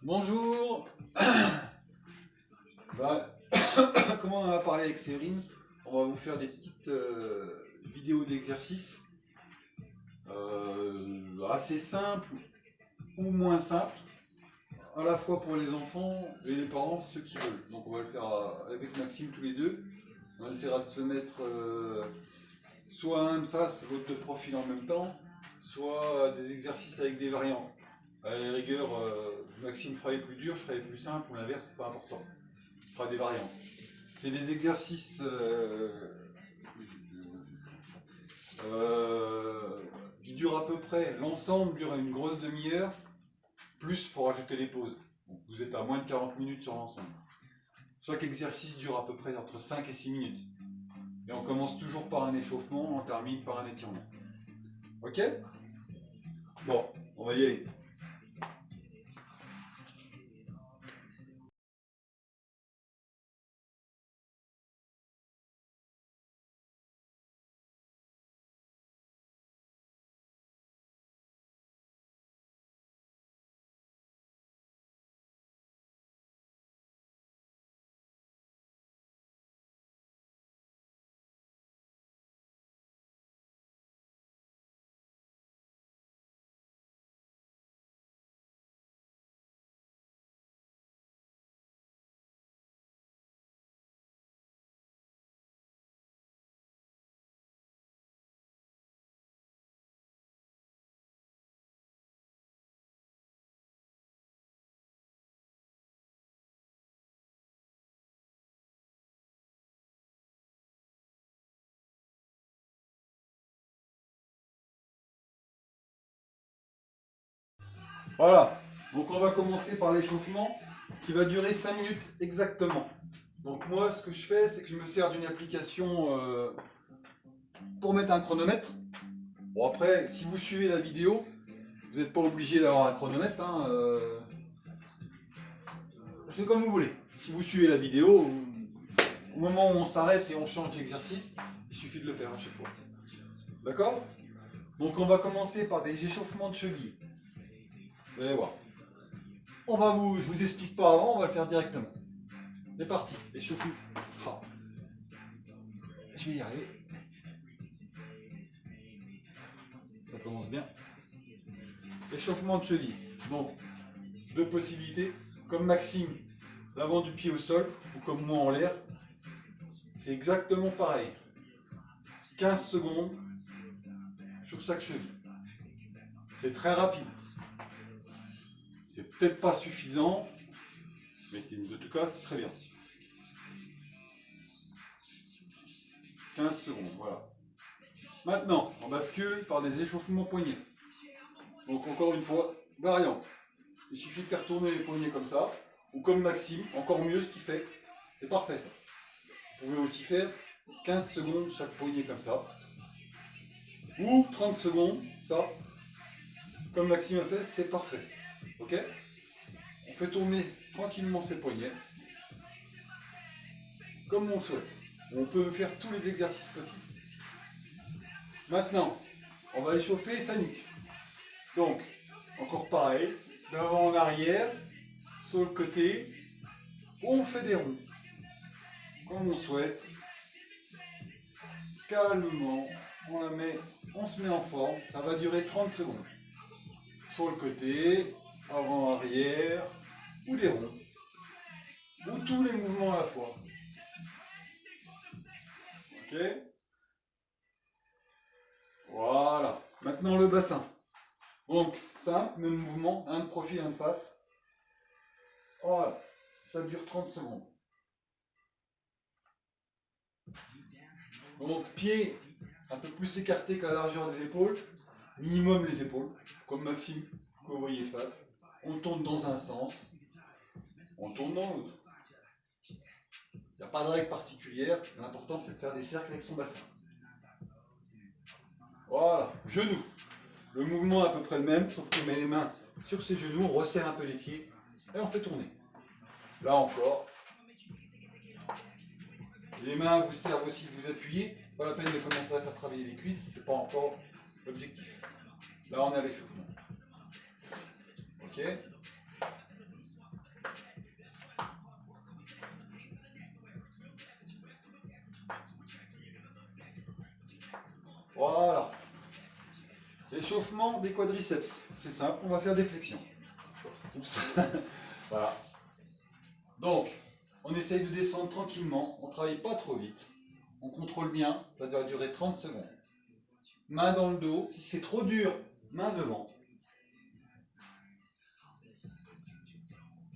Bonjour. Comme on en a parlé avec Séverine, on va vous faire des petites vidéos d'exercices assez simples ou moins simples, à la fois pour les enfants et les parents, ceux qui veulent. Donc on va le faire avec Maxime tous les deux. On essaiera de se mettre soit un de face, l'autre de profil en même temps, soit des exercices avec des variantes. À la rigueur, Maxime fera les plus durs, je ferai les plus simples, ou l'inverse, c'est pas important. On fera des variantes. C'est des exercices qui durent à peu près, l'ensemble dure une grosse demi-heure, plus il faut rajouter les pauses. Donc vous êtes à moins de 40 minutes sur l'ensemble. Chaque exercice dure à peu près entre 5 et 6 minutes. Et on commence toujours par un échauffement, on termine par un étirement. Ok? Bon, on va y aller. Voilà, donc on va commencer par l'échauffement qui va durer 5 minutes exactement. Donc moi ce que je fais c'est que je me sers d'une application pour mettre un chronomètre. Bon après si vous suivez la vidéo, vous n'êtes pas obligé d'avoir un chronomètre, hein, c'est comme vous voulez. Si vous suivez la vidéo, au moment où on s'arrête et on change d'exercice, il suffit de le faire à chaque fois. D'accord? Donc on va commencer par des échauffements de cheville. Vous allez voir. Je vous explique pas avant, on va le faire directement. C'est parti, échauffement. Ah. Je vais y arriver. Ça commence bien. Échauffement de cheville. Donc, deux possibilités. Comme Maxime, l'avant du pied au sol, ou comme moi en l'air. C'est exactement pareil. 15 secondes sur chaque cheville. C'est très rapide. C'est peut-être pas suffisant, mais de tout cas, c'est très bien. 15 secondes, voilà. Maintenant, on bascule par des échauffements poignets. Donc encore une fois, variante. Il suffit de faire tourner les poignets comme ça, ou comme Maxime, encore mieux ce qu'il fait. C'est parfait ça. Vous pouvez aussi faire 15 secondes chaque poignet comme ça. Ou 30 secondes, ça. Comme Maxime a fait, c'est parfait. Ok? On fait tourner tranquillement ses poignets. Comme on souhaite. On peut faire tous les exercices possibles. Maintenant, on va échauffer sa nuque. Donc, encore pareil, d'avant en arrière, sur le côté, on fait des ronds. Comme on souhaite. Calmement, on se met en forme, ça va durer 30 secondes. Sur le côté, avant, arrière, ou des ronds. Ou tous les mouvements à la fois. Ok? Voilà. Maintenant le bassin. Donc, simple, même mouvement, un de profil, un de face. Voilà. Ça dure 30 secondes. Donc, pied un peu plus écarté qu'à la largeur des épaules. Minimum les épaules, comme Maxime, que vous voyez de face. On tourne dans un sens. On tourne dans l'autre. Il n'y a pas de règle particulière, l'important c'est de faire des cercles avec son bassin. Voilà, genoux. Le mouvement est à peu près le même, sauf qu'on met les mains sur ses genoux, on resserre un peu les pieds et on fait tourner. Là encore. Les mains vous servent aussi de vous appuyer. Pas la peine de commencer à faire travailler les cuisses, c'est pas encore l'objectif. Là on est à l'échauffement. Ok. Échauffement des quadriceps. C'est simple, on va faire des flexions. Oups. Voilà. Donc, on essaye de descendre tranquillement, on ne travaille pas trop vite. On contrôle bien, ça doit durer 30 secondes. Main dans le dos, si c'est trop dur, main devant.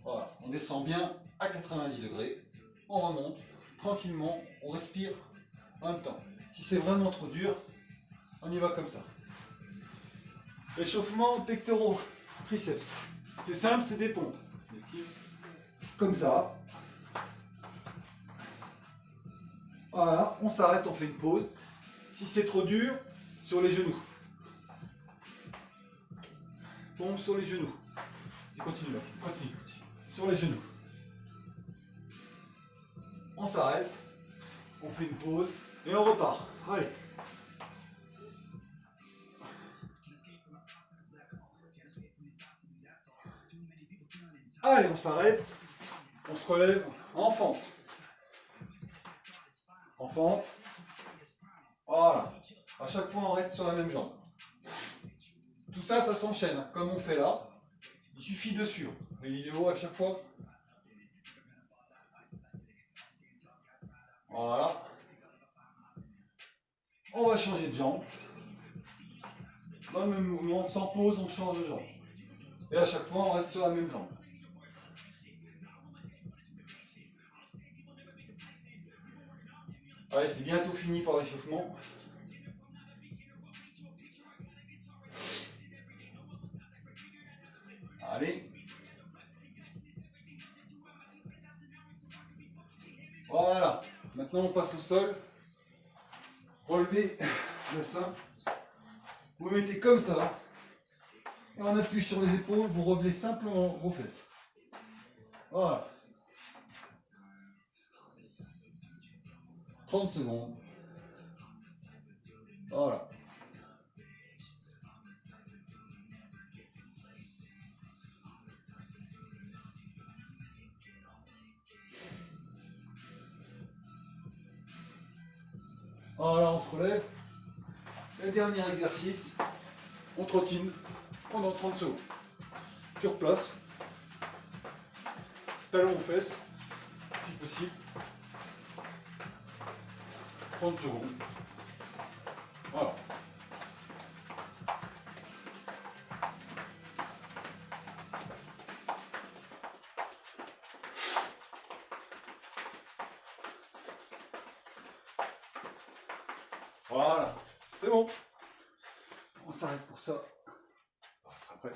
Voilà, on descend bien à 90 degrés, on remonte tranquillement, on respire en même temps. Si c'est vraiment trop dur, on y va comme ça. Échauffement pectoraux, triceps. C'est simple, c'est des pompes. Comme ça. Voilà, on s'arrête, on fait une pause. Si c'est trop dur, sur les genoux. Pompe sur les genoux. Continue, continue. Sur les genoux. On s'arrête, on fait une pause et on repart. Allez. Allez, on s'arrête, on se relève en fente. En fente. Voilà. À chaque fois, on reste sur la même jambe. Tout ça, ça s'enchaîne, comme on fait là. Il suffit de suivre. Les vidéos à chaque fois. Voilà. On va changer de jambe. Dans le même mouvement, sans pause, on change de jambe. Et à chaque fois, on reste sur la même jambe. Allez, c'est bientôt fini par l'échauffement. Allez. Voilà. Maintenant, on passe au sol. Relevez le sein. Vous mettez comme ça. Et on appuie sur les épaules. Vous relevez simplement vos fesses. Voilà. 30 secondes. Voilà. Voilà, on se relève. Le dernier exercice, on trottine pendant 30 secondes. Sur place. Talons aux fesses, si possible. 30 secondes. Voilà. Voilà. C'est bon. On s'arrête pour ça. Après.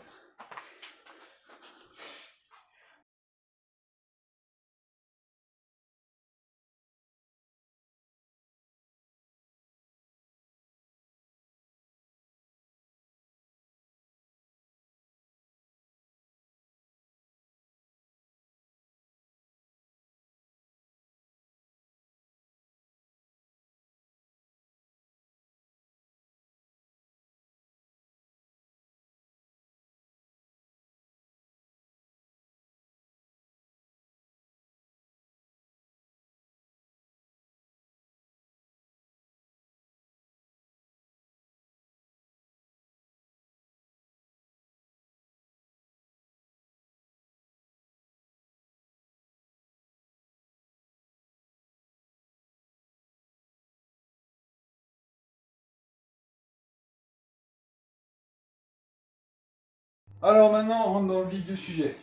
Alors maintenant, on rentre dans le vif du sujet.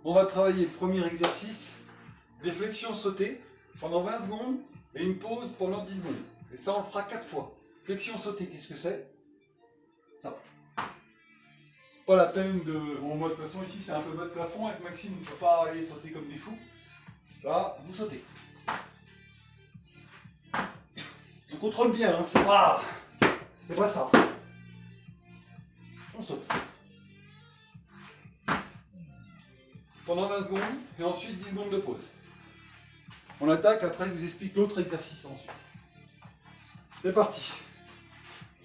On va travailler le premier exercice, des flexions sautées pendant 20 secondes et une pause pendant 10 secondes. Et ça, on le fera 4 fois. Flexion sautée, qu'est-ce que c'est? Ça. Pas la peine de... Bon, moi, de toute façon, ici, c'est un peu bas de plafond. Avec Maxime, on ne peut pas aller sauter comme des fous. Là, vous sautez. On contrôle bien, hein. C'est pas ça. On saute. Pendant 20 secondes, et ensuite 10 secondes de pause. On attaque, après je vous explique l'autre exercice ensuite. C'est parti.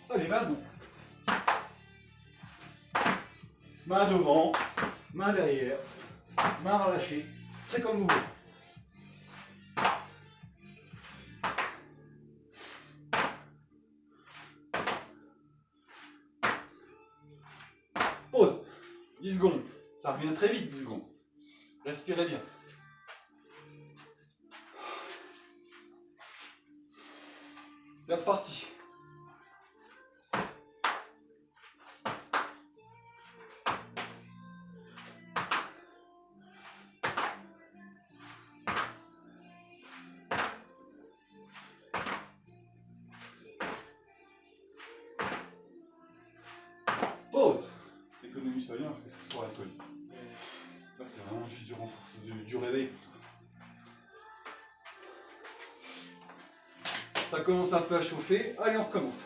Allez, 20 secondes. Main devant, main derrière, main relâchée. C'est comme vous voulez. Pause. 10 secondes. Ça revient très vite, 10 secondes. Respirez bien. C'est reparti. Pause. Économie-toi bien parce que ce soir alcoolique. Là, c'est vraiment juste du renforcement, du réveil. Ça commence un peu à chauffer. Allez, on recommence.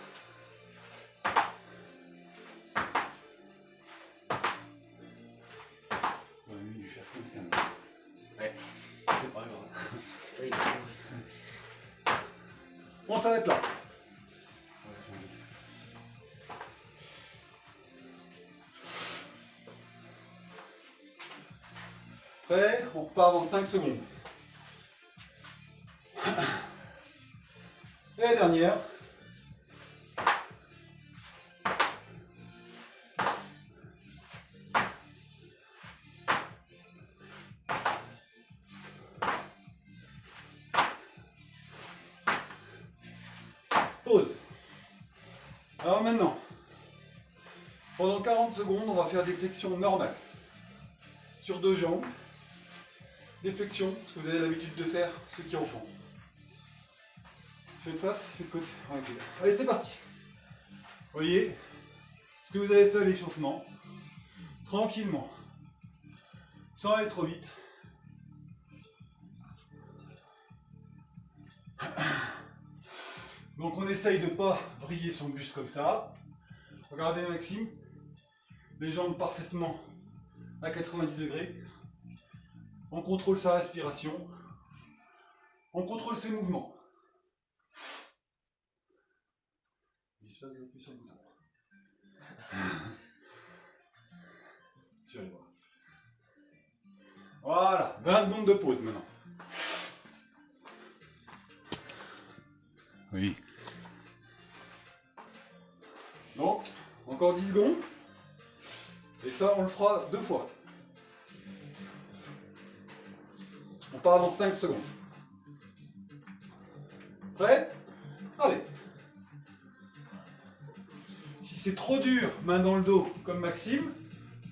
Ouais, lui, lui faire 15-15. Ouais, c'est pas grave. On s'arrête là. Prêt? On repart dans 5 secondes. Et la dernière. Pause. Alors maintenant, pendant 40 secondes, on va faire des flexions normales. Sur deux jambes. Des flexions, ce que vous avez l'habitude de faire, ceux qui en font. Faites face, faites côté. Allez, c'est parti. Vous voyez ce que vous avez fait à l'échauffement. Tranquillement. Sans aller trop vite. Donc on essaye de ne pas vriller son buste comme ça. Regardez Maxime. Les jambes parfaitement à 90 degrés. On contrôle sa respiration. On contrôle ses mouvements. J'espère que je vais appuyer sur le bouton. Je vais voir. Voilà, 20 secondes de pause maintenant. Oui. Donc, encore 10 secondes. Et ça, on le fera 2 fois. On part dans 5 secondes. Prêt? Allez. Si c'est trop dur, main dans le dos, comme Maxime,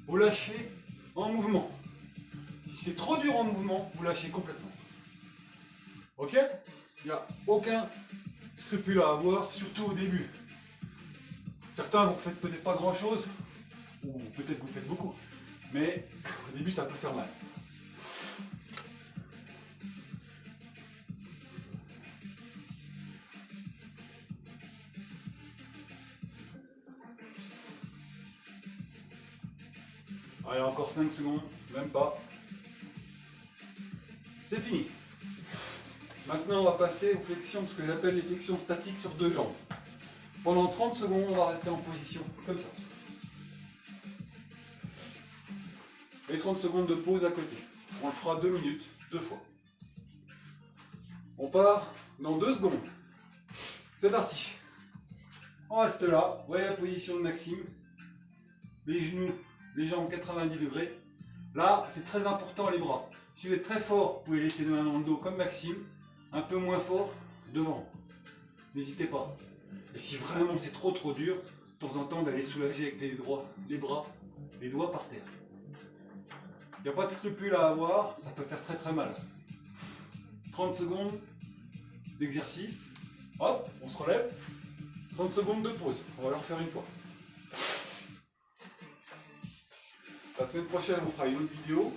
vous lâchez en mouvement. Si c'est trop dur en mouvement, vous lâchez complètement. Ok? Il n'y a aucun scrupule à avoir, surtout au début. Certains, vous ne faites peut-être pas grand-chose, ou peut-être vous faites beaucoup, mais au début, ça peut faire mal. Allez, encore 5 secondes, même pas. C'est fini. Maintenant, on va passer aux flexions, ce que j'appelle les flexions statiques sur deux jambes. Pendant 30 secondes, on va rester en position, comme ça. Et 30 secondes de pause à côté. On le fera 2 minutes, 2 fois. On part dans 2 secondes. C'est parti. On reste là. Vous voyez la position de Maxime. Les genoux, les jambes 90 degrés. Là, c'est très important les bras. Si vous êtes très fort, vous pouvez laisser les mains dans le dos comme Maxime. Un peu moins fort, devant. N'hésitez pas. Et si vraiment c'est trop dur, de temps en temps d'aller soulager avec les bras, les doigts par terre. Il n'y a pas de scrupule à avoir, ça peut faire très très mal. 30 secondes d'exercice. Hop, on se relève. 30 secondes de pause. On va le refaire une fois. La semaine prochaine, on fera une autre vidéo.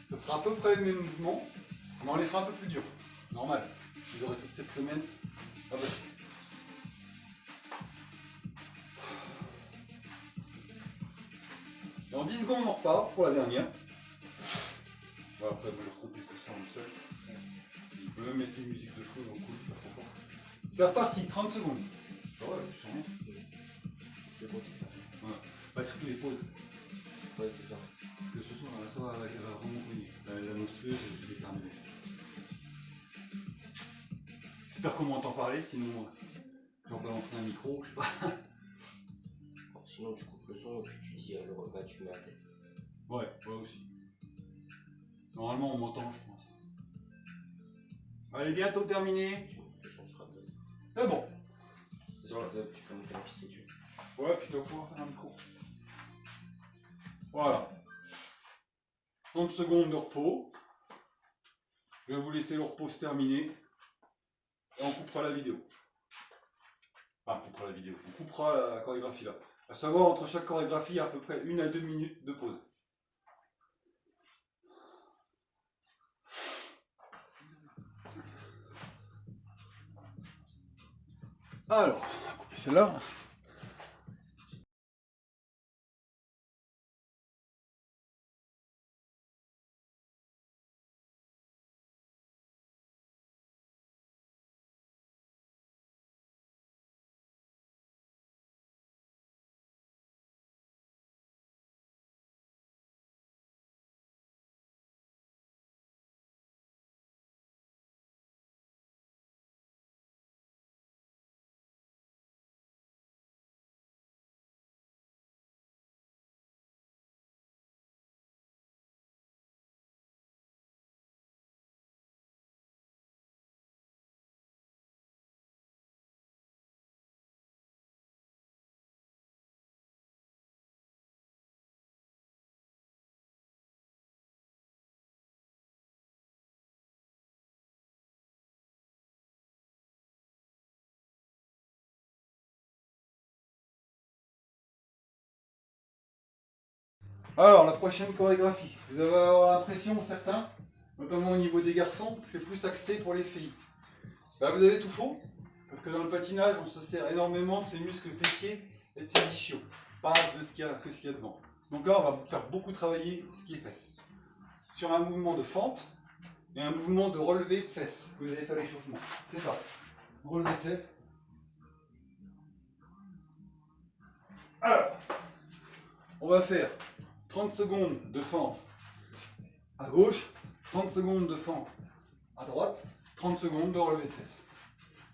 Ça sera à peu près les mêmes mouvements, mais on les fera un peu plus durs. Normal. Vous aurez toute cette semaine. Ah bah. Dans 10 secondes, on repart pour la dernière. Voilà, après, je recomplique tout ça en seul. Il peut même mettre une musique de fou, donc cool, pas trop fort. C'est reparti, 30 secondes. Ah ouais, je sens rien. C'est bon. Voilà. Bah, surtout les pauses. Ouais, c'est ça. Parce que ce soir, elle va vraiment connu. La monstrueuse, je l'ai terminée. J'espère qu'on m'entend parler, sinon j'en balancerai un micro, je sais pas. sinon tu coupes le son et puis tu dis le repas tu mets à tête. Ouais, ouais aussi. Normalement on m'entend, je pense. Allez, bientôt terminé. Tu coupes le son sur Adobe. C'est bon. Sur Adobe, tu peux monter la piste audio. Ouais, puis tu vas pouvoir faire un micro. Voilà. 30 secondes de repos. Je vais vous laisser le repos se terminer. Et on coupera la vidéo. Enfin, on coupera la vidéo. On coupera la chorégraphie là. À savoir, entre chaque chorégraphie, il y a à peu près 1 à 2 minutes de pause. Alors, on va couper celle-là. Alors, la prochaine chorégraphie. Vous allez avoir l'impression, certains, notamment au niveau des garçons, que c'est plus axé pour les filles. Bah, vous avez tout faux, parce que dans le patinage, on se sert énormément de ses muscles fessiers et de ses ischios, pas de ce qu'il y a devant. Donc là, on va faire beaucoup travailler ce qui est fesses. Sur un mouvement de fente et un mouvement de relevé de fesses, que vous allez faire l'échauffement. C'est ça. Relevé de fesses. Alors, on va faire 30 secondes de fente à gauche, 30 secondes de fente à droite, 30 secondes de relevé de fesses.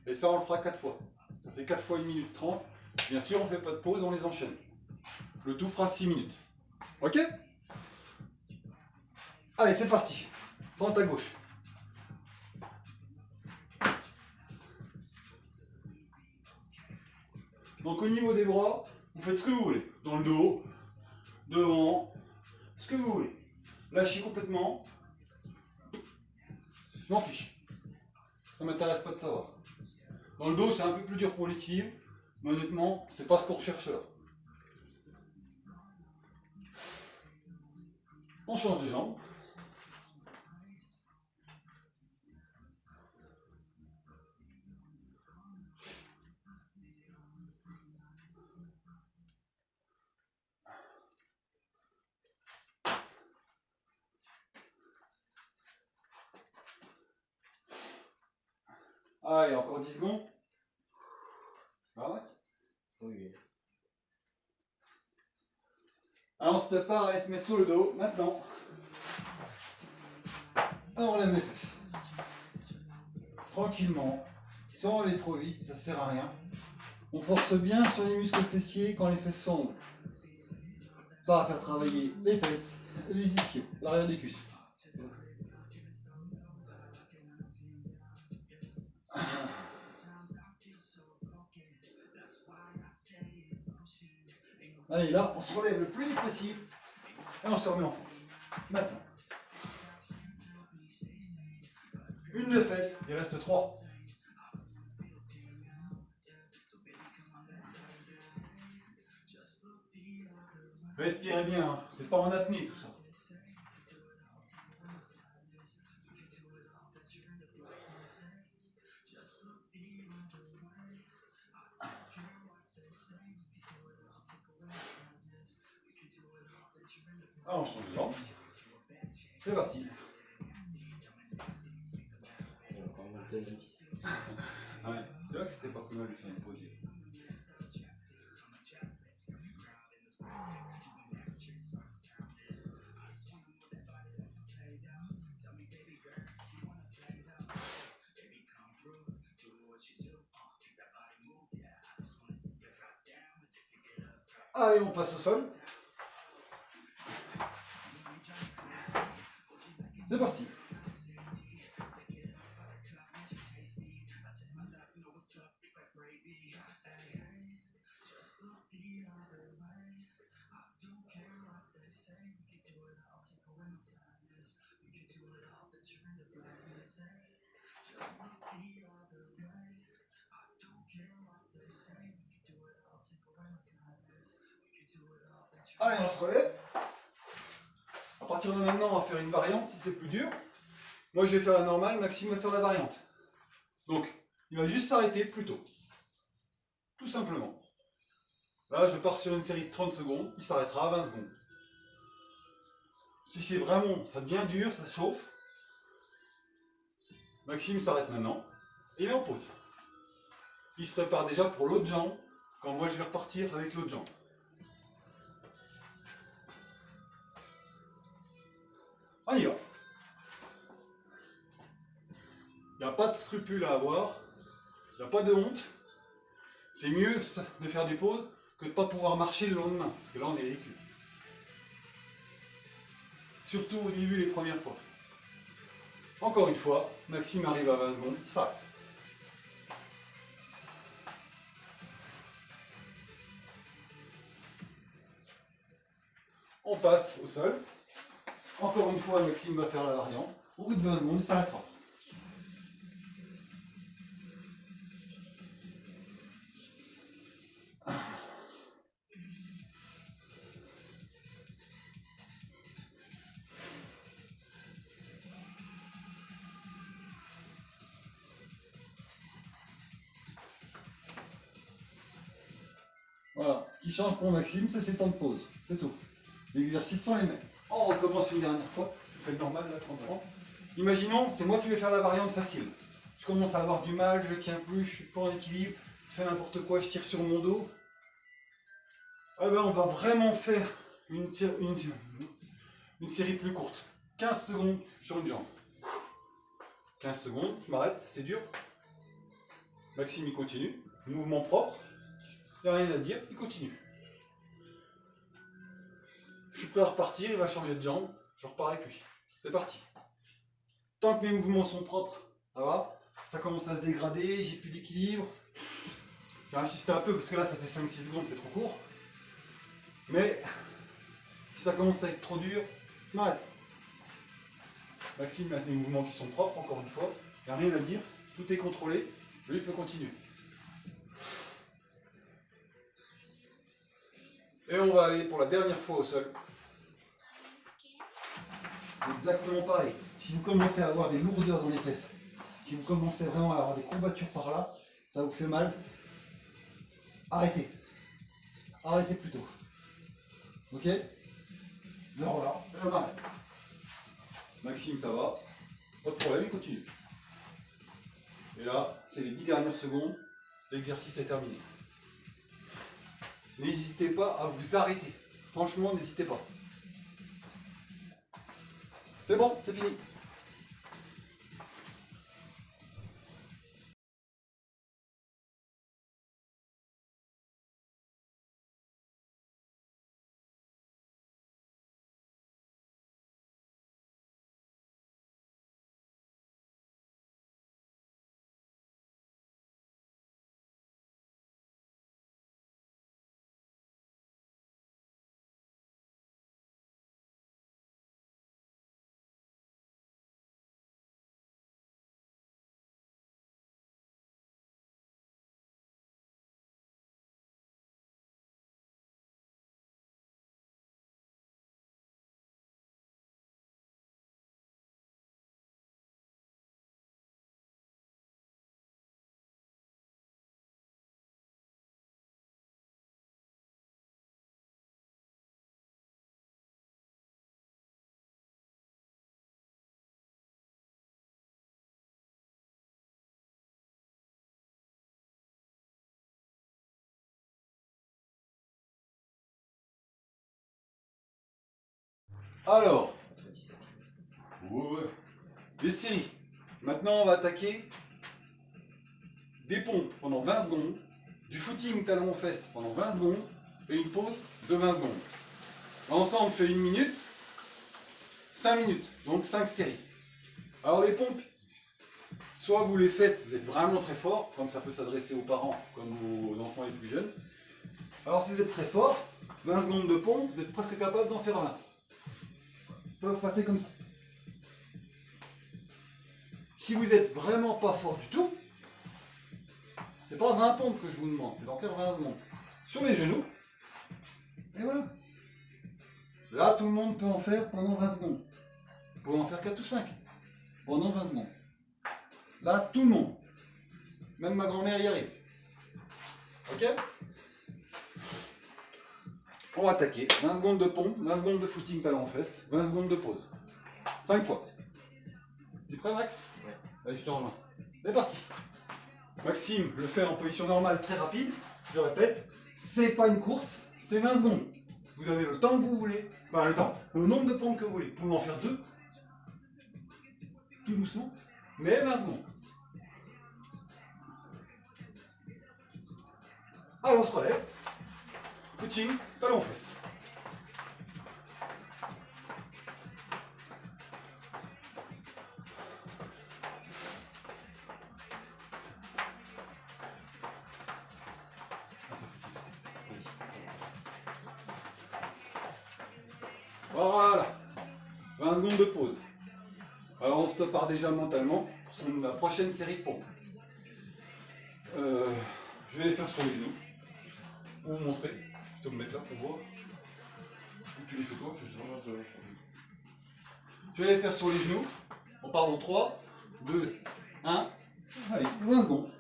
Et ça, on le fera 4 fois. Ça fait 4 fois 1 minute 30. Bien sûr, on ne fait pas de pause, on les enchaîne. Le tout fera 6 minutes. Ok? Allez, c'est parti. Fente à gauche. Donc au niveau des bras, vous faites ce que vous voulez. Dans le dos, devant, ce que vous voulez. Lâchez complètement. Je m'en fiche. Ça ne m'intéresse pas de savoir. Dans le dos, c'est un peu plus dur pour l'équilibre. Mais honnêtement, c'est pas ce qu'on recherche là. On change de jambe. Allez, encore 10 secondes. Arrête. Oui. Alors on se prépare à aller se mettre sur le dos, maintenant. Alors on lève les fesses. Tranquillement, sans aller trop vite, ça sert à rien. On force bien sur les muscles fessiers quand les fesses sont hauts. Ça va faire travailler les fesses, les ischios, l'arrière des cuisses. Allez, là, on se relève le plus vite possible et on se remet en fente. Maintenant. Une de faite, il reste 3. Respirez bien, hein. C'est pas en apnée tout ça. Ah, on change de jambe. C'est parti. Il y a encore une autre. Ouais, c'est vrai que c'était pas plus mal de faire une pause. Allez, on passe au sol. C'est parti. Allez, on se relève. À partir de maintenant, on va faire une variante si c'est plus dur. Moi, je vais faire la normale, Maxime va faire la variante. Donc, il va juste s'arrêter plus tôt. Tout simplement. Là, je pars sur une série de 30 secondes, il s'arrêtera à 20 secondes. Si c'est vraiment, ça devient dur, ça chauffe, Maxime s'arrête maintenant, et il est en pause. Il se prépare déjà pour l'autre jambe, quand moi je vais repartir avec l'autre jambe. On y va. Il n'y a pas de scrupule à avoir, il n'y a pas de honte. C'est mieux de faire des pauses que de ne pas pouvoir marcher le lendemain, parce que là on est ridicule. Surtout au début, les premières fois. Encore une fois, Maxime arrive à 20 secondes, il s'arrête. On passe au sol. Encore une fois, Maxime va faire la variante. Au bout de 20 secondes, il s'arrêtera. Voilà, ce qui change pour Maxime, c'est ses temps de pause. C'est tout. Les exercices sont les mêmes. On recommence une dernière fois. Je fais le normal là, tranquillement. Imaginons, c'est moi qui vais faire la variante facile. Je commence à avoir du mal, je tiens plus, je suis pas en équilibre, je fais n'importe quoi, je tire sur mon dos. Ah ben, on va vraiment faire une série plus courte. 15 secondes sur une jambe. 15 secondes, je m'arrête, c'est dur. Maxime, il continue. Mouvement propre. Il n'y a rien à dire, il continue. Je suis prêt à repartir, il va changer de jambe. Je repars avec lui. C'est parti. Tant que mes mouvements sont propres, ça va. Ça commence à se dégrader, j'ai plus d'équilibre. J'ai insisté un peu parce que là, ça fait 5-6 secondes, c'est trop court. Mais si ça commence à être trop dur, je m'arrête. Maxime a des mouvements qui sont propres, encore une fois. Il n'y a rien à dire, tout est contrôlé. Lui peut continuer. Et on va aller pour la dernière fois au sol. C'est exactement pareil. Si vous commencez à avoir des lourdeurs dans les fesses, si vous commencez vraiment à avoir des courbatures par là, ça vous fait mal, arrêtez. Arrêtez plutôt. Ok? Alors là, je m'arrête. Maxime, ça va. Pas de problème, il continue. Et là, c'est les 10 dernières secondes. L'exercice est terminé. N'hésitez pas à vous arrêter. Franchement, n'hésitez pas. C'est bon, c'est fini. Alors, les séries. Maintenant, on va attaquer des pompes pendant 20 secondes, du footing talon aux fesses pendant 20 secondes, et une pause de 20 secondes. Ensemble, on fait 1 minute, 5 minutes, donc 5 séries. Alors les pompes, soit vous les faites, vous êtes vraiment très fort, comme ça peut s'adresser aux parents, comme aux enfants les plus jeunes. Alors si vous êtes très fort, 20 secondes de pompe, vous êtes presque capable d'en faire 20. Ça va se passer comme ça. Si vous n'êtes vraiment pas fort du tout, c'est pas 20 pompes que je vous demande, c'est d'en faire 20 secondes. Sur les genoux, et voilà. Là, tout le monde peut en faire pendant 20 secondes. Vous pouvez en faire 4 ou 5 pendant 20 secondes. Là, tout le monde. Même ma grand-mère y arrive. Ok? On va attaquer. 20 secondes de pompe, 20 secondes de footing talon en fesses, 20 secondes de pause. 5 fois. Tu es prêt, Max? Ouais. Allez, je te rejoins. C'est parti. Maxime le fait en position normale très rapide. Je répète, c'est pas une course, c'est 20 secondes. Vous avez le temps que vous voulez. Enfin, le temps, le nombre de pompes que vous voulez. Vous pouvez en faire 2. Tout doucement. Mais 20 secondes. Alors on se relève. Footing, talon fesses. Voilà. 20 secondes de pause. Alors on se prépare déjà mentalement pour la prochaine série de pompes. Je vais les faire sur les genoux. Pour vous montrer. Je vais me mettre là pour voir. Ou tu les fais toi, je sais pas. Je vais les faire sur les genoux. On part dans 3, 2, 1. Allez, 20 secondes.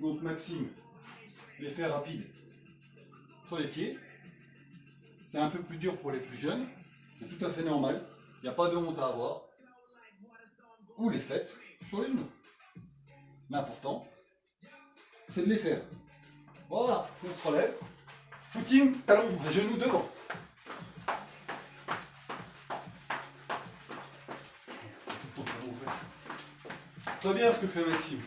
Donc Maxime les fait rapide sur les pieds. C'est un peu plus dur pour les plus jeunes. C'est tout à fait normal. Il n'y a pas de honte à avoir. Vous les faites sur les genoux. L'important, c'est de les faire. Voilà, on se relève. Footing, talon, genoux devant. Très bien ce que fait Maxime.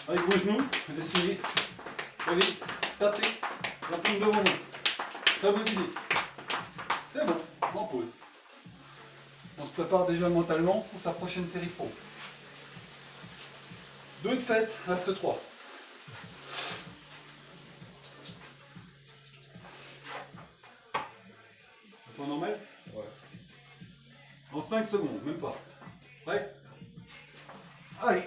Avec vos genoux, vous essayez d'aller taper la pompe devant vous. Très bonne idée. C'est bon, en pause. On se prépare déjà mentalement pour sa prochaine série de pompes. 2 de fête, reste 3. On fait normal? Ouais. En 5 secondes, même pas. Prêt? Allez.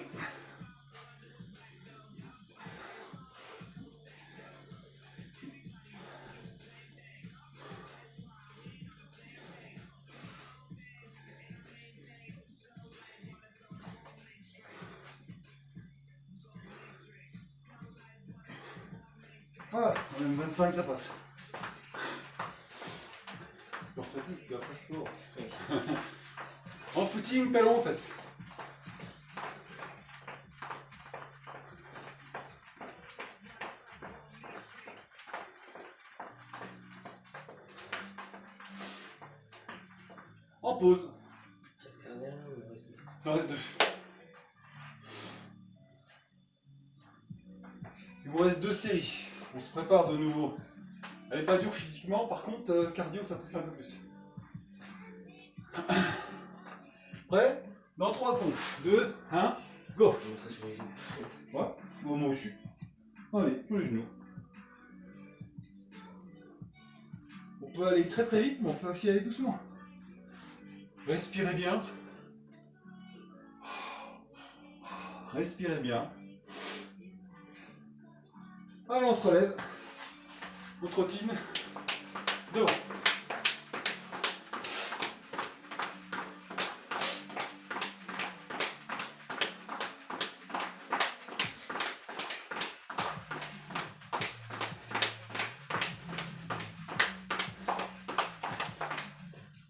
Voilà, même 25 ça passe. Je refais tout, puis après c'est sourd. En footing, talon aux fesses. En pause. Il en reste 2. Il vous reste 2 séries. On se prépare de nouveau. Elle n'est pas dure physiquement, par contre, cardio ça pousse un peu plus. Prêt? Dans 3 secondes. 2, 1, go! Sur les genoux. Ouais, au moment où je suis. Allez, sur les genoux. On peut aller très très vite, mais on peut aussi aller doucement. Respirez bien. Respirez bien. Allez, on se relève. On trottine. Devant.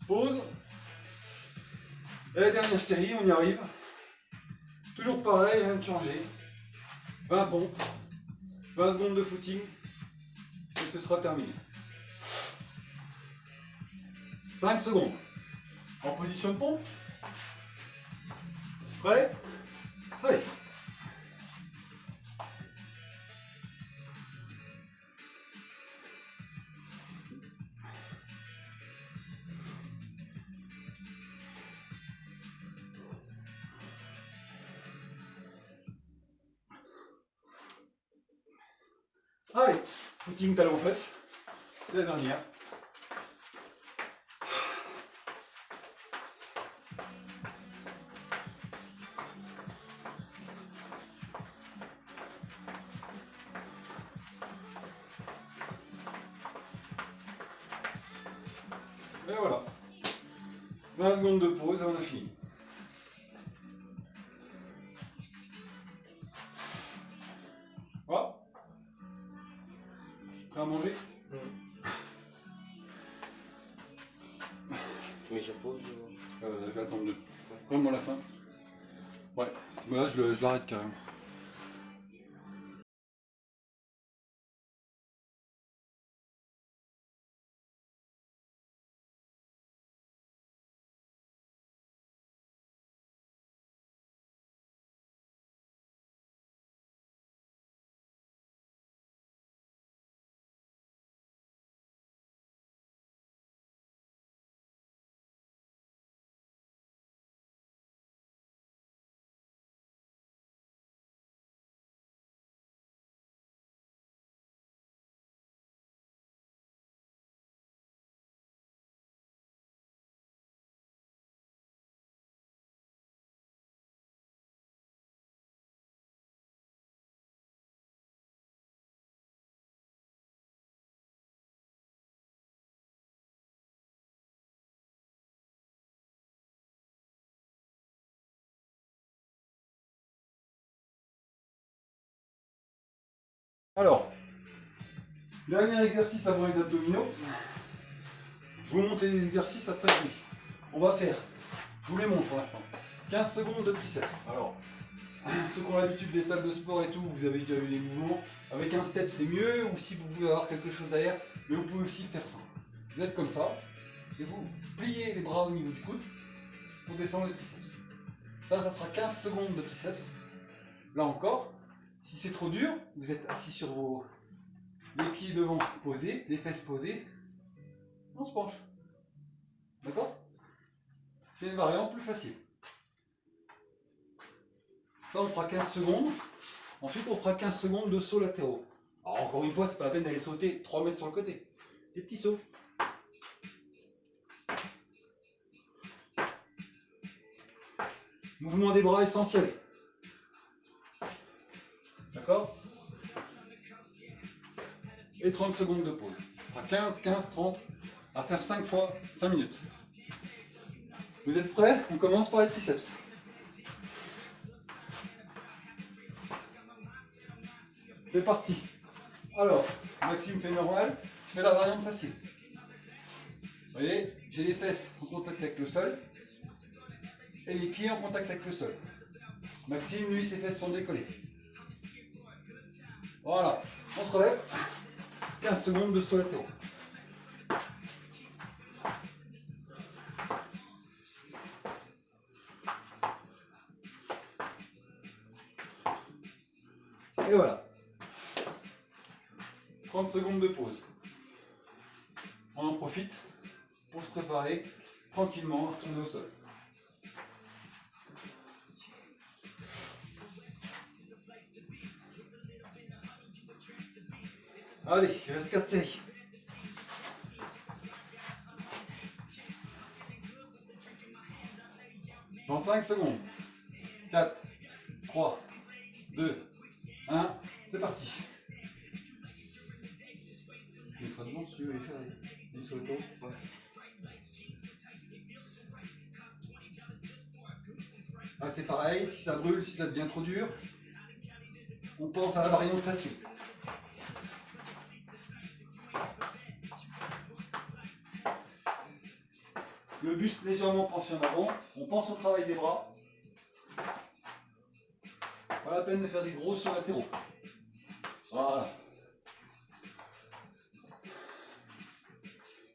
Pause. Et la dernière série, on y arrive. Toujours pareil, rien de changé. 20 pompes, 20 secondes de footing, et ce sera terminé. 5 secondes. En position de pompe. Prêt? Allez. Allez, footing talon fesses. C'est la dernière. Et voilà. 20 secondes de pause et on a fini. Voilà. Prêt à manger? Tu mets sur pause Je vais attendre vraiment la fin. Ouais, mais là je l'arrête carrément. Alors, dernier exercice avant les abdominaux. Je vous montre les exercices après oui. On va faire, je vous les montre pour l'instant, 15 secondes de triceps. Alors, ceux qui ont l'habitude des salles de sport et tout, vous avez déjà vu les mouvements. Avec un step c'est mieux, ou si vous voulez avoir quelque chose derrière, mais vous pouvez aussi le faire sans. Vous êtes comme ça, et vous pliez les bras au niveau du coude pour descendre les triceps. Ça sera 15 secondes de triceps. Là encore, si c'est trop dur, vous êtes assis sur les pieds devant posés, les fesses posées, on se penche. D'accord? C'est une variante plus facile. Ça, on fera 15 secondes. Ensuite, on fera 15 secondes de sauts latéraux. Alors, encore une fois, c'est pas la peine d'aller sauter 3 mètres sur le côté. Des petits sauts. Mouvement des bras essentiel. D'accord? Et 30 secondes de pause. Ce sera 15, 15, 30. À faire 5 fois 5 minutes. Vous êtes prêts? On commence par les triceps. C'est parti. Alors, Maxime fait normal, je fais la variante facile. Vous voyez, j'ai les fesses en contact avec le sol et les pieds en contact avec le sol. Maxime, lui, ses fesses sont décollées. Voilà, on se relève. 15 secondes de sauts latéraux. Et voilà. 30 secondes de pause. On en profite pour se préparer tranquillement à retourner au sol. Allez, il reste 4 séries. Dans 5 secondes. 4, 3, 2, 1, c'est parti. Il fera de bon si tu veux les faire les sauts latéraux. Ouais. Là c'est pareil, si ça brûle, si ça devient trop dur, on pense à la variante facile. Le buste légèrement penché en avant, on pense au travail des bras. Pas la peine de faire des gros sauts latéraux. Voilà.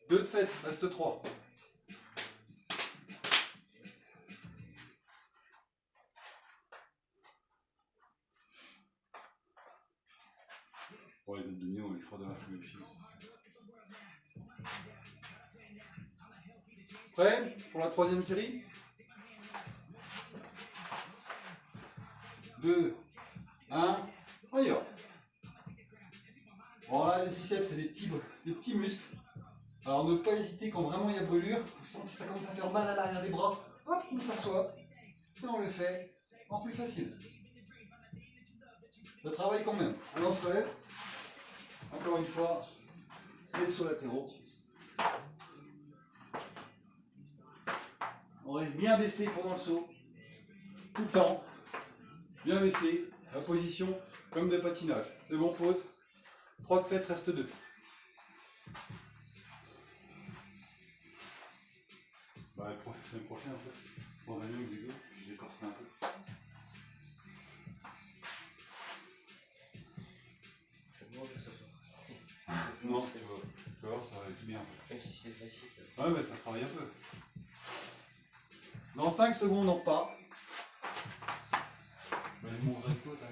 2 de fait, reste 3. Pour les abdominaux, on les fera dans la foulée aussi. Prêt pour la 3e série? 2, 1, on y va. Bon là, les triceps, c'est des petits muscles. Alors ne pas hésiter quand vraiment il y a brûlure. Vous sentez que ça commence à faire mal à l'arrière des bras. Hop, on s'assoit. Et on le fait en plus facile. Ça travaille quand même. Alors on se relève. Encore une fois, les sauts latéraux. On reste bien baissé pendant le saut. Tout le temps. Bien baissé. La position comme de patinage. C'est bon, pause. 3 de fête, reste 2. Bah, la semaine prochaine, en fait, je prendrai mieux les deux, je l'écorcerai un peu. Je vois que ça soit. Non, c'est bon. Tu vas voir, ça va être bien. Même si c'est facile. Ouais, mais ça travaille un peu. Dans 5 secondes, on repart. Bah, je mourrai de toi, t'as.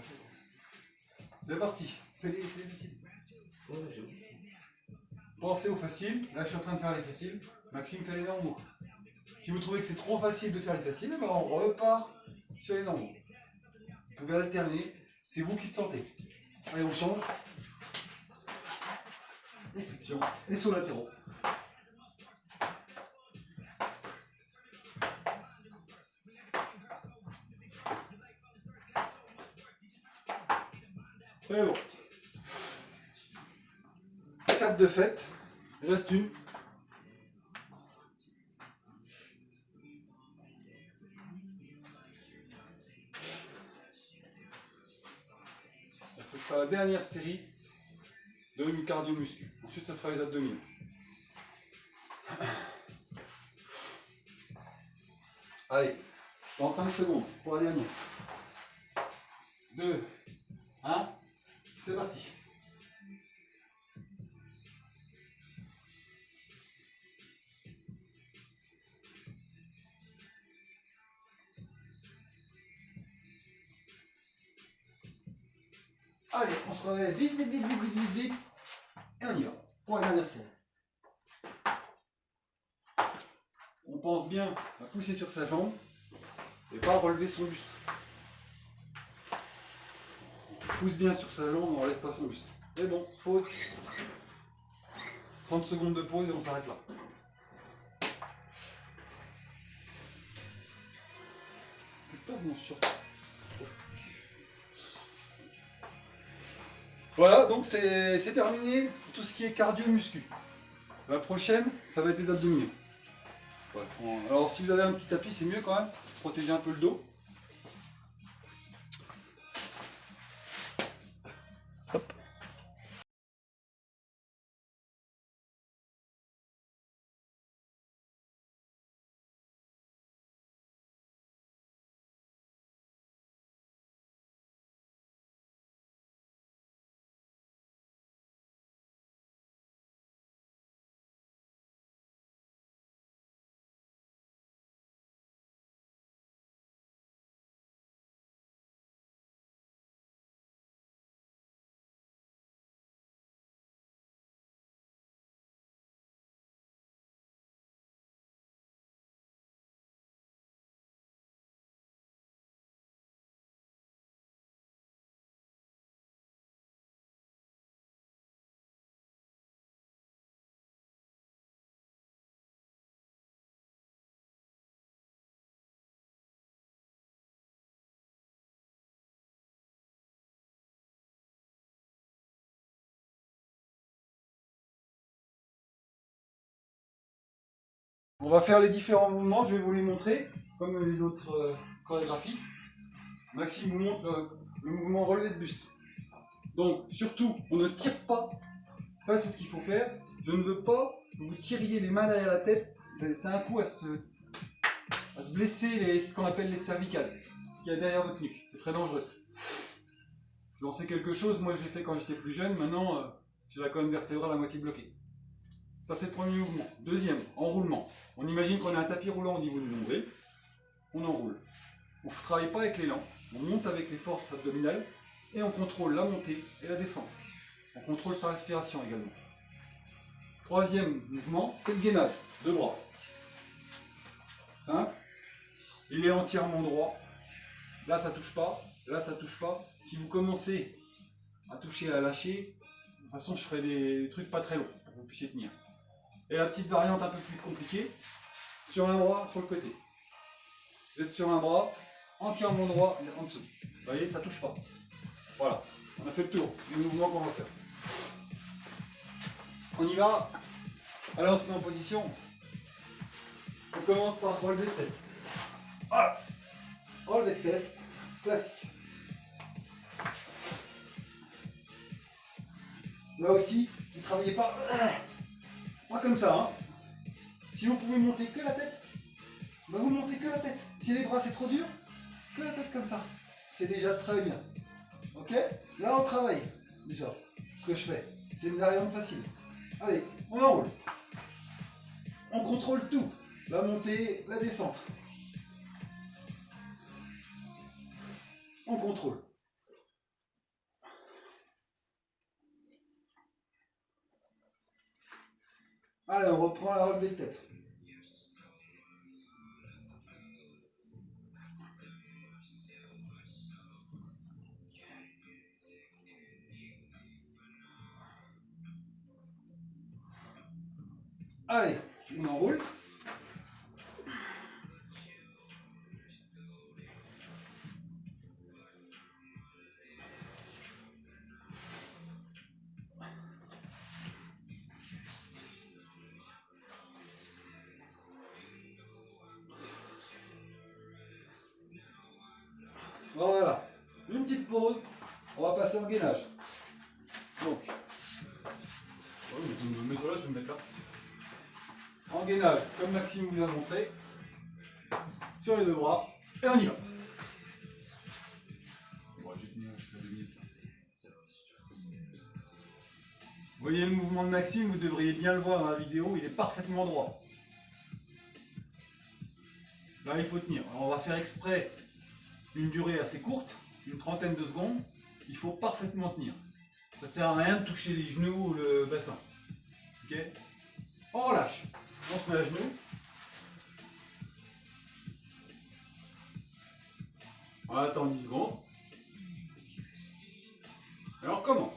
C'est parti. Fais-les faciles. Ouais, je... Pensez aux faciles. Là, je suis en train de faire les faciles. Maxime fait les normaux. Si vous trouvez que c'est trop facile de faire les faciles, eh ben on repart sur les normaux. Vous pouvez alterner. C'est vous qui le sentez. Allez, on change. Et flexion. Et sauts latéraux. Et bon. 4 de fête. Il reste une. Ce sera la dernière série de cardio-muscu. Ensuite, ça sera les abdominaux. Allez, dans 5 secondes pour la dernière. 2, 1, c'est parti. Allez, on se réveille vite, vite, vite, vite, vite, vite, vite. Et on y va pour la dernière série. On pense bien à pousser sur sa jambe et pas à relever son buste. On pousse bien sur sa jambe, on ne relève pas son buste. Et bon, pause. 30 secondes de pause et on s'arrête là. Qu'est-ce que ça, mon short ? Voilà, donc c'est terminé pour tout ce qui est cardio-muscu. La prochaine, ça va être les abdominaux. Ouais, alors si vous avez un petit tapis, c'est mieux quand même, protéger un peu le dos. Hop. On va faire les différents mouvements, je vais vous les montrer, comme les autres chorégraphies. Maxime vous montre le mouvement relevé de buste. Donc, surtout, on ne tire pas. Ça, c'est ce qu'il faut faire. Je ne veux pas que vous tiriez les mains derrière la tête. C'est un coup à se blesser ce qu'on appelle les cervicales. Ce qu'il y a derrière votre nuque. C'est très dangereux. Je lançais quelque chose, moi je l'ai fait quand j'étais plus jeune. Maintenant, j'ai la colonne vertébrale à moitié bloquée. Ça, c'est le premier mouvement. Deuxième, enroulement. On imagine qu'on a un tapis roulant au niveau du nombril. On enroule. On ne travaille pas avec l'élan. On monte avec les forces abdominales et on contrôle la montée et la descente. On contrôle sa respiration également. Troisième mouvement, c'est le gainage. Deux bras. Simple. Il est entièrement droit. Là, ça ne touche pas. Là, ça ne touche pas. Si vous commencez à toucher, à lâcher, façon, je ferai des trucs pas très longs pour que vous puissiez tenir. Et la petite variante un peu plus compliquée, sur un bras, sur le côté. Vous êtes sur un bras, entièrement droit en dessous. Vous voyez, ça touche pas. Voilà, on a fait le tour du mouvement qu'on va faire. On y va. Alors on se met en position. On commence par relever de tête. Voilà. Relevé de tête, classique. Là aussi, ne travaillez pas comme ça. Hein. Si vous pouvez monter que la tête, bah vous montez que la tête. Si les bras c'est trop dur, que la tête comme ça. C'est déjà très bien. Ok? Là on travaille déjà. Ce que je fais, c'est une variante facile. Allez, on enroule. On contrôle tout. La montée, la descente. On contrôle. Allez, on reprend la relevée de tête. Allez, on enroule. Voilà, une petite pause, on va passer en gainage. Donc, je vais me mettre là, je vais me mettre là. En gainage, comme Maxime vous a montré, sur les deux bras, et on y va. Bon, j'ai tenu jusqu'à 2 minutes. Vous voyez le mouvement de Maxime, vous devriez bien le voir dans la vidéo, il est parfaitement droit. Là, il faut tenir. Alors, on va faire exprès une durée assez courte, une trentaine de secondes. Il faut parfaitement tenir. Ça sert à rien de toucher les genoux ou le bassin. Ok? On relâche. On se met à genoux. On attend 10 secondes. Et on recommence.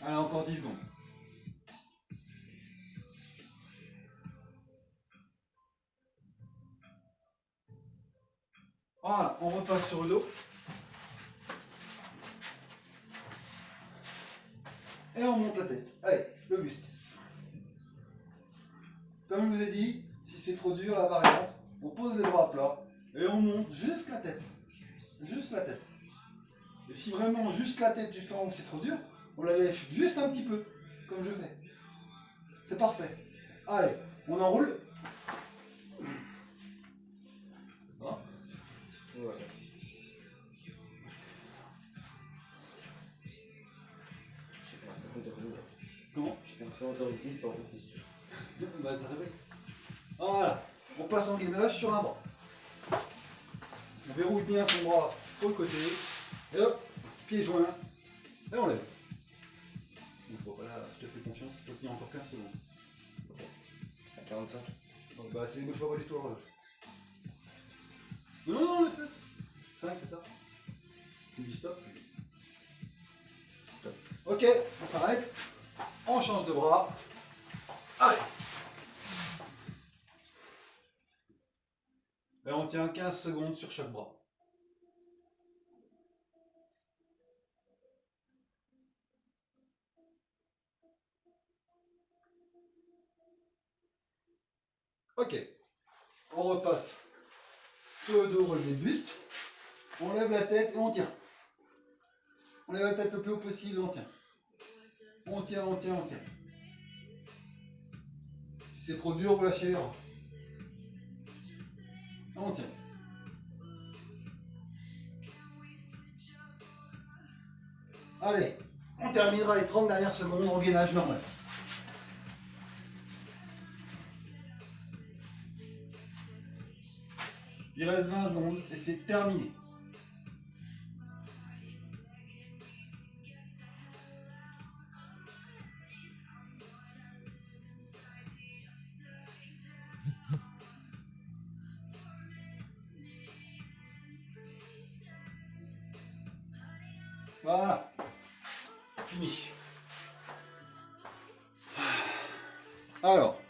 Allez, encore 10 secondes. Voilà, on repasse sur le dos. Et on monte la tête. Allez, le buste. Comme je vous ai dit, si c'est trop dur la variante, on pose les bras à plat et on monte jusqu'à la tête. Juste la tête. Et si vraiment juste la tête jusqu'en haut c'est trop dur, on la lève juste un petit peu, comme je fais. C'est parfait. Allez, on enroule. Hein? Ouais. J'étais un peu endormi. Comment? J'étais un peu endormi pendant que j'étais. Bah, ça réveille. Voilà, on passe en gainage sur un bras. On verrouille bien son bras sur le côté. Et hop, pieds joints. Et on lève. Voilà, je te fais confiance, je te tiens encore 15 secondes. Ok. À 45. Bon, bah, c'est moi je vois pas du tout l'horloge. Non, non, laisse, laisse. 5, c'est ça. Tu me dis stop. Stop. Ok, on s'arrête. On change de bras. Allez. Et on tient 15 secondes sur chaque bras. Ok. On repasse sur le dos relevé de buste. On lève la tête et on tient. On lève la tête le plus haut possible et on tient. On tient, on tient, on tient. Si c'est trop dur, vous lâchez les bras. On tient. Allez, on terminera les 30 dernières secondes en gainage normal. Il reste 20 secondes et c'est terminé. Voilà. Fini. Alors.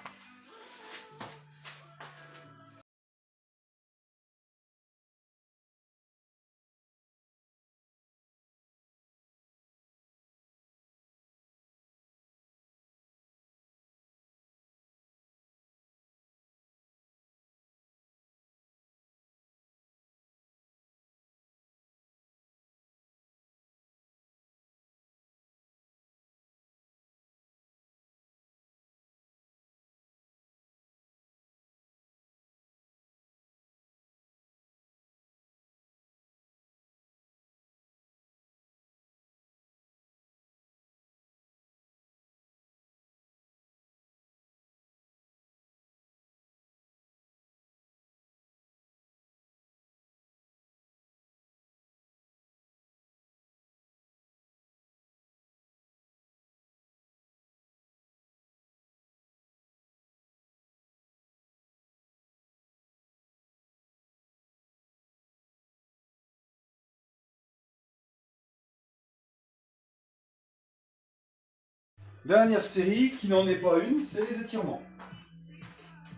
Dernière série, qui n'en est pas une, c'est les étirements.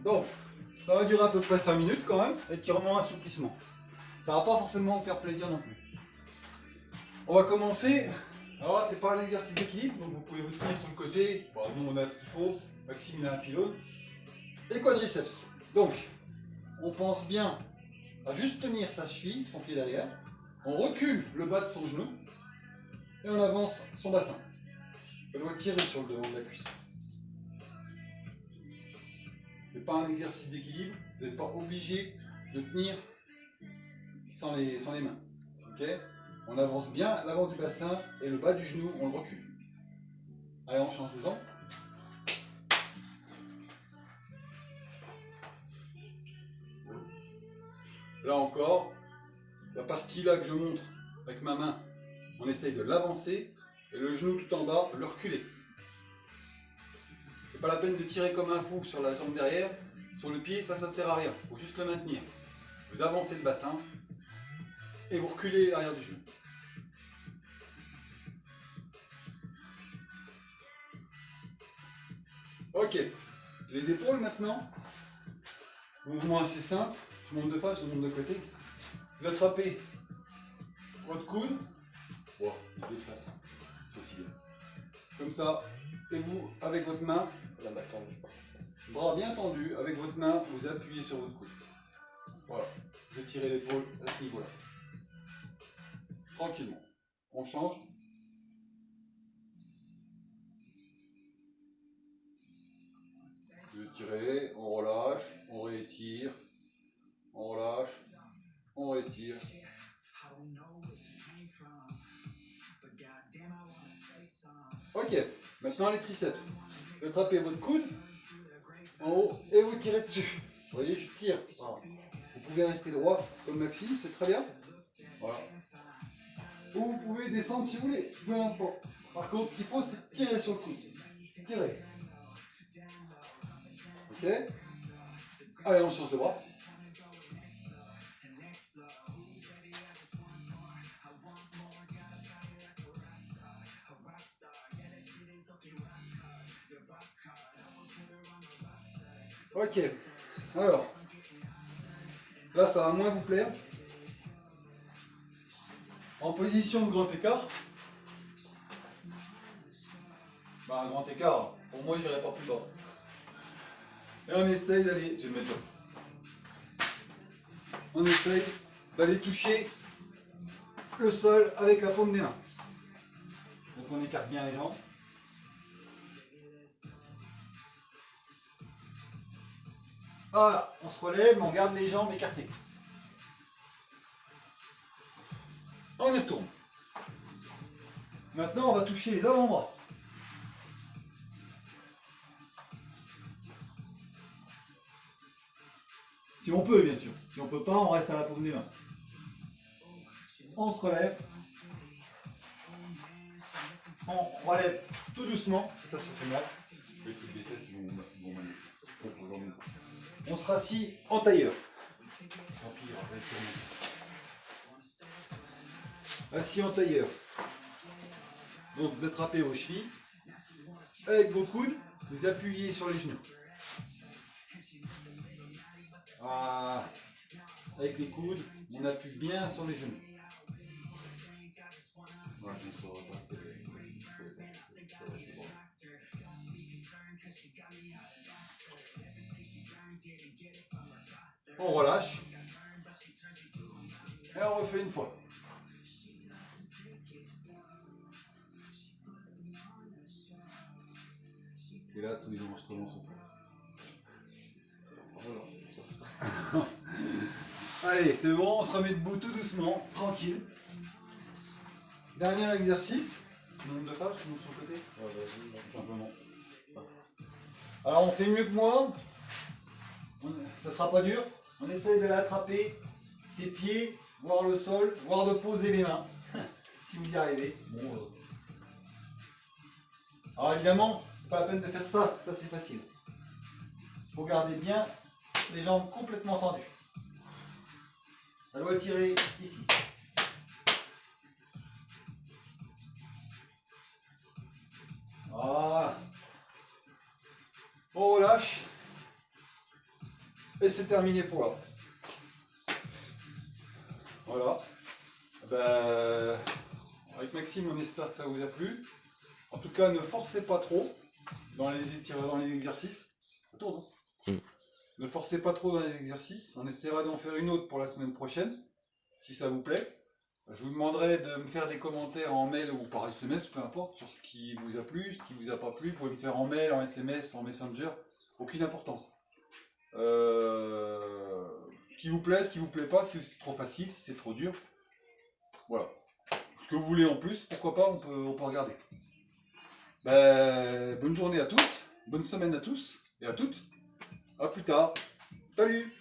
Donc, ça va durer à peu près 5 minutes quand même, étirement, assouplissement. Ça va pas forcément vous faire plaisir non plus. On va commencer. Alors là, c'est pas un exercice d'équilibre, donc vous pouvez vous tenir sur le côté. Bon, nous on a ce qu'il faut, Maxime il a un pylône. Et quadriceps. Donc, on pense bien à juste tenir sa cheville, son pied derrière. On recule le bas de son genou et on avance son bassin. Ça doit tirer sur le devant de la cuisse. C'est pas un exercice d'équilibre, vous n'êtes pas obligé de tenir sans les mains. Ok? On avance bien l'avant du bassin et le bas du genou, on le recule. Allez, on change de jambe. Là encore, la partie là que je montre avec ma main, on essaye de l'avancer et le genou tout en bas, le reculer. C'est pas la peine de tirer comme un fou sur la jambe derrière, sur le pied, ça sert à rien. Il faut juste le maintenir. Vous avancez le bassin et vous reculez l'arrière du genou. Ok, les épaules maintenant. Mouvement assez simple. Je monte de face, je monte de côté. Vous attrapez votre coude. Bon, les deux de face, aussi bien. Comme ça. Et vous, avec votre main, La main tendue. bras bien tendu, avec votre main, vous appuyez sur votre coude. Voilà. Vous étirez l'épaule à ce niveau-là. Tranquillement. On change. Vous étirez, on relâche, on réétire, on relâche, on réétire. Ok, maintenant les triceps. Vous attrapez votre coude en haut et vous tirez dessus. Vous voyez, je tire. Voilà. Vous pouvez rester droit comme Maxime, c'est très bien. Voilà. Ou vous pouvez descendre si vous voulez, peu importe. Par contre, ce qu'il faut, c'est tirer sur le coude. Tirer. Ok. Allez, on change de bras. Ok. Alors, là, ça va moins vous plaire. En position de grand écart. Bah, un grand écart, pour moi, je n'irai pas plus bas. Et on essaye d'aller. Je vais le mettre là. On essaye d'aller toucher le sol avec la paume des mains. Donc on écarte bien les jambes. Voilà, on se relève, mais on garde les jambes écartées. On y retourne. Maintenant, on va toucher les avant-bras. Si on peut, bien sûr. Si on ne peut pas, on reste à la paume des mains. On se relève. On relève tout doucement. Ça se fait mal. On se rassit en tailleur. Assis en tailleur. Donc vous attrapez vos chevilles. Avec vos coudes, vous appuyez sur les genoux. Voilà. Avec les coudes, on appuie bien sur les genoux. Voilà, on relâche. Et on refait une fois. Et là, tous les enregistrements sont faits. Allez, c'est bon, on se remet debout tout doucement, tranquille. Dernier exercice. Nombre de pas, sinon sur le côté. Ouais, vas-y, Simplement. Alors on fait mieux que moi. Ça sera pas dur. On essaye de l'attraper, ses pieds, voir le sol, voire de poser les mains. Si vous y arrivez. Bon, alors évidemment, c'est pas la peine de faire ça, ça c'est facile. Il faut garder bien les jambes complètement tendues. Elle doit tirer ici. Voilà. On relâche. Et c'est terminé pour là. Voilà. Ben, avec Maxime, on espère que ça vous a plu. En tout cas, ne forcez pas trop dans les exercices. Ça tourne. Ne forcez pas trop dans les exercices. On essaiera d'en faire une autre pour la semaine prochaine, si ça vous plaît. Je vous demanderai de me faire des commentaires en mail ou par SMS, peu importe, sur ce qui vous a plu, ce qui vous a pas plu. Vous pouvez me faire en mail, en SMS, en Messenger. Aucune importance. Ce qui vous plaît, ce qui vous plaît pas, si c'est trop facile, si c'est trop dur. Voilà. Ce que vous voulez en plus, pourquoi pas, on peut regarder. Ben, bonne journée à tous, bonne semaine à tous et à toutes. A plus tard. Salut!